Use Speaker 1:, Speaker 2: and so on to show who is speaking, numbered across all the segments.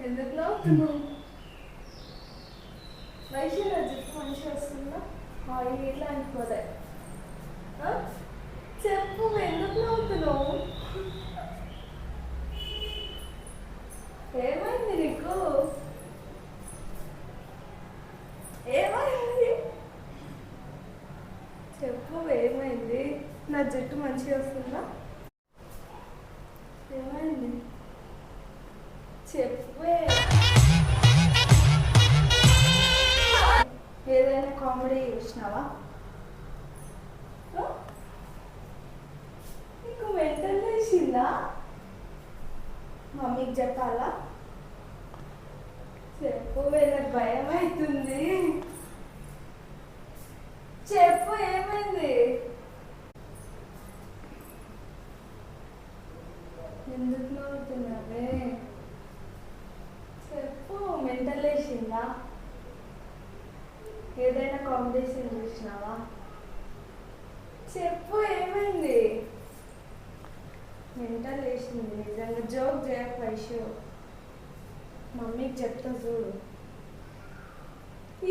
Speaker 1: ఎందుకు నవ్వుతున్నావు? వైషు నా జుట్టు మంచిగా వస్తుందా? ఇట్లా అనుకోలే. చెప్పు, ఎందుకు నవ్వుతున్నావు? ఏమైంది నీకు? ఏమైంది చెప్పు, ఏమైంది? నా జుట్టు మంచిగా వస్తుందా? ఏమైంది చెప్పే. ఏదైనా కామెడీ చూసినావా? నీకు మెంటల్ వేసిందా? మమ్మీకి చెప్పాలా? చెప్పు, నాకు భయం అవుతుంది. చెప్పు, ఏమైంది? ఎందుకు నవ్వుతున్నావే? చెప్పు, మెంటల్ వేసిందా? ఏదైనా కాంపిటీషన్ చూసినావా? చెప్పు, ఏమైంది? మెంటల్ వేసింది నిజంగా. జోక్ చేయకు వైషు, మమ్మీకి చెప్తా చూడు.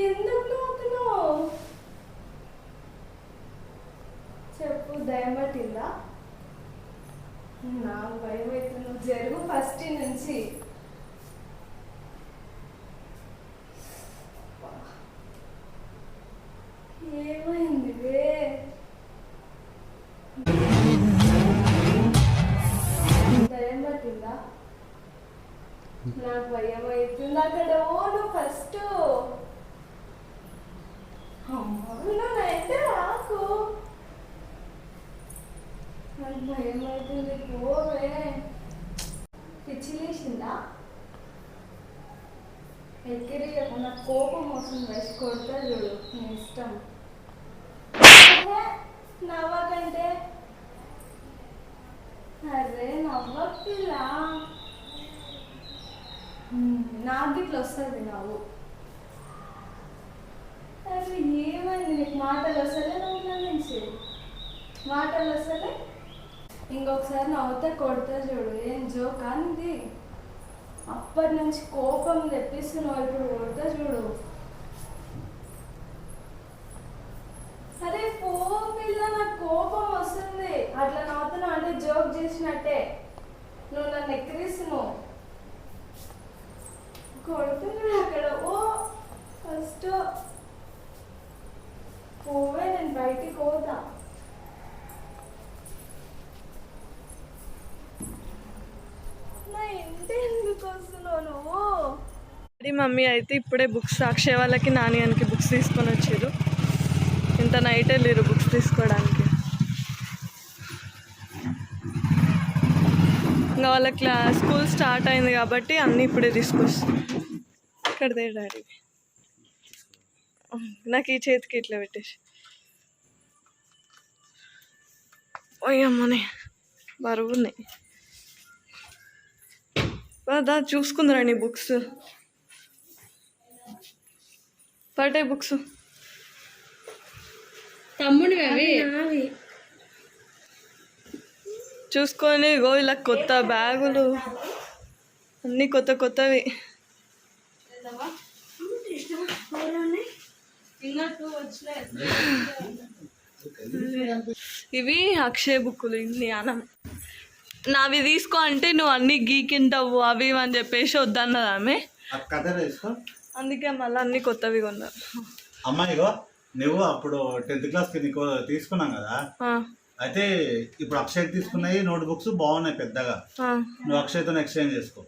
Speaker 1: ఎందుకు నవ్వుతున్నావు? చెప్పు, దయం పట్టిందా? నాకు భయం అవుతుంది. జరుగు ఫస్ట్ నుంచి. ఏమైంది? దయం పట్టిందా? నాకు భయం అవుతుంది. అక్కడ ఓను ఫస్ట్. అయితే రాకు, నాకు భయం అవుతుంది. పోవే. పిచ్చి లేచిందా? ఎక్కడి నాకు కోపం వస్తుంది. వేసి కొడతా చూడు, నీ ఇష్టం. నవ్వకంటే అరే నవ్వకిలా. నాకు ఇట్లా వస్తుంది నవ్వు. అరే ఏమైంది నీకు? మాటలు వస్తలే నవ్వుల నుంచి, మాటలు వస్తలే. ఇంకొకసారి నవ్వుతా కొడతా చూడు. ఏం జోక్ అనేది? అప్పటి నుంచి కోపం తెప్పిస్తున్నావు, ఇప్పుడు కొడతా చూడు. అరే పో పిల్ల, నాకు కోపం వస్తుంది. అట్లా నవ్వుతున్నావు అంటే జోక్ చేసినట్టే. నువ్వు నన్ను ఎక్కిరిస్తున్నావు. కొడుతున్నాడు అక్కడ. ఓ ఫస్ట్ పోవే, నేను బయటికి పోతా. నా ఇంటి ఎందుకు వస్తున్నావు నువ్వు?
Speaker 2: మమ్మీ అయితే ఇప్పుడే బుక్స్ అక్షయ్ వాళ్ళకి నాని అనికి బుక్స్ తీసుకొని వచ్చారు. ఇంత నైట్ వెళ్ళారు బుక్స్ తీసుకోవడానికి. ఇంకా వాళ్ళ స్కూల్ స్టార్ట్ అయింది కాబట్టి అన్నీ ఇప్పుడే తీసుకొస్తాను. ఇక్కడదే డాడీ, నాకు ఈ చేతికి ఇట్లా పెట్టేసి. ఓయమ్మని బరువు ఉన్నాయి. దా చూసుకుందరా నీ బుక్స్. పట్టే బుక్స్
Speaker 1: తమ్ముడు అవి
Speaker 2: చూసుకొని. గో ఇలా కొత్త బ్యాగులు అన్నీ కొత్త కొత్తవి. ఇవి అక్షయ్ బుక్కులు. ఇన్ని అనం నావి తీసుకో అంటే నువ్వు అన్ని గీకింటావు అవి అని చెప్పేసి వద్దన్నది ఆమె. అందుకే మళ్ళీ అన్ని కొత్తవి కొన్నారు.
Speaker 3: అమ్మాయిగో నువ్వు అప్పుడు 10th క్లాస్కి నీకు తీసుకున్నాం కదా, అయితే ఇప్పుడు అక్షయ్ తీసుకున్నాయి నోట్ బుక్స్ బాగున్నాయి పెద్దగా. నువ్వు అక్షయ్తో ఎక్స్చేంజ్ చేసుకో.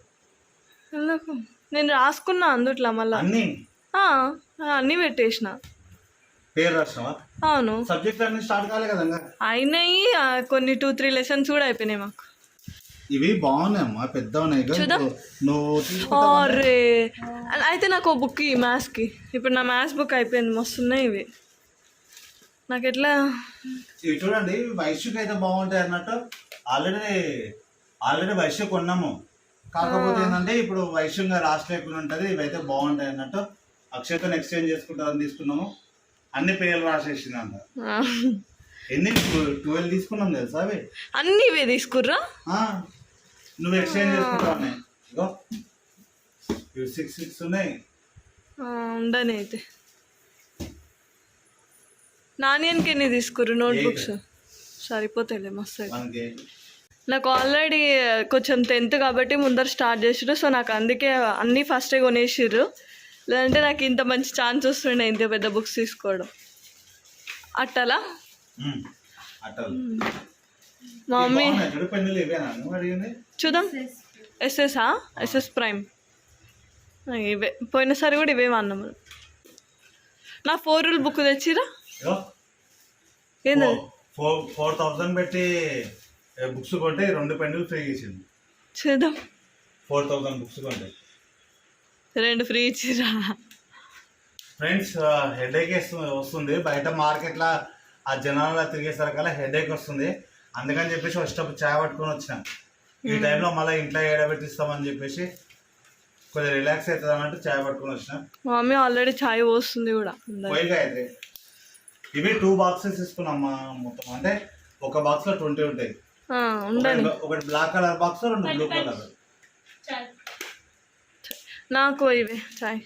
Speaker 2: నేను రాసుకున్నా అందుట్లో మళ్ళీ అన్నీ పెట్టేసిన.
Speaker 3: పేరు రాసినావా?
Speaker 2: అవును.
Speaker 3: సబ్జెక్ట్ అన్ని స్టార్ట్ కాలే కదా?
Speaker 2: అయినాయి కొన్ని 2-3 లెసన్స్ కూడా అయిపోయినాయి మాకు.
Speaker 3: ఇవి బాగున్నాయమ్మా, పెద్ద ఉన్నాయి.
Speaker 2: అరే అయితే నాకు బుక్ మ్యాథ్స్కి. ఇప్పుడు నా మ్యాథ్స్ బుక్ అయిపోయింది. మస్తున్నాయి ఇవి. నాకు ఎట్లా
Speaker 3: ఇవి చూడండి, వైశ్యకి అయితే బాగుంటాయి అన్నట్టు. ఆల్రెడీ వైశ్య కొన్నాము. కాకపోతే ఏంటంటే ఇప్పుడు వైశ్యంగా లాస్ట్ లేకుండా ఉంటుంది. ఇవైతే బాగుంటాయి అన్నట్టు. అక్షయ్తో ఎక్స్చేంజ్ చేసుకుంటారని తీసుకున్నాము. అన్ని పేర్లు రాసేసింది అంట. ఎన్ని 12 తీసుకున్నాం తెలుసా? అవి అన్ని
Speaker 2: ఇవే తీసుకుర్రా?
Speaker 3: నువ్వు ఎక్స్చేంజ్ చేసుకుంటావు. ఇగో ఇవి 6 ఉన్నాయి.
Speaker 2: ఉండని అయితే నాణ్యానికి ఎన్ని తీసుకుర్రు నోట్బుక్స్? సరిపోతాయిలే మస్తు.
Speaker 3: మనకి
Speaker 2: నాకు ఆల్రెడీ కొంచెం 10th కాబట్టి ముందర స్టార్ట్ చేసిర్రు. సో నాకు అందుకే అన్నీ ఫస్టే కొనేసిర్రు. లేదంటే నాకు ఇంత మంచి ఛాన్స్ వస్తుండే ఇంత పెద్ద బుక్స్ తీసుకోవడం. అట్టలా
Speaker 3: అట్టలు
Speaker 2: మా మమ్మీ
Speaker 3: పెన్నులు ఇవేనా నువ్వు అడిగింది?
Speaker 2: చూద్దాం. ఎస్ఎస్ ప్రైమ్ ఇవే. పోయినసారి కూడా ఇవే అన్నాము. నా 4 రూల్ బుక్ తెచ్చిరా? ఏంది
Speaker 3: 4,000 పెట్టి బుక్స్ కొంటే 2 పెన్నులు ఫ్రీ ఇచ్చింది.
Speaker 2: చూద్దాం.
Speaker 3: 4,000 బుక్స్ కొంటే
Speaker 2: 2 ఫ్రీ ఇచ్చిరా?
Speaker 3: ఫ్రెండ్స్ హెడేక్ వస్తుంది బయట మార్కెట్లో ఆ జనాల్లో తిరిగేసరికల్లా హెడేక్ వస్తుంది. అందుకని చెప్పేసి ఫస్ట్ చాయ్ పట్టుకొని వచ్చినాం. ఈ టైంలో మళ్ళీ ఇంట్లో ఏడబెట్టిస్తామని చెప్పేసి కొద్దిగా రిలాక్స్ అవుతుంది అన్నట్టు చాయ్ పట్టుకొని వచ్చినాం.
Speaker 2: మా మమ్మీ ఆల్రెడీ చాయ్ పోస్తుంది కూడా.
Speaker 3: పోయిగా అయితే ఇవి 2 బాక్సెస్ తీసుకున్నామ్మా మొత్తం. అంటే ఒక బాక్స్ లో 20 ఉంటాయి. ఒకటి black colour box, 2 blue colour.
Speaker 2: నాకు ఇవే చాయ్.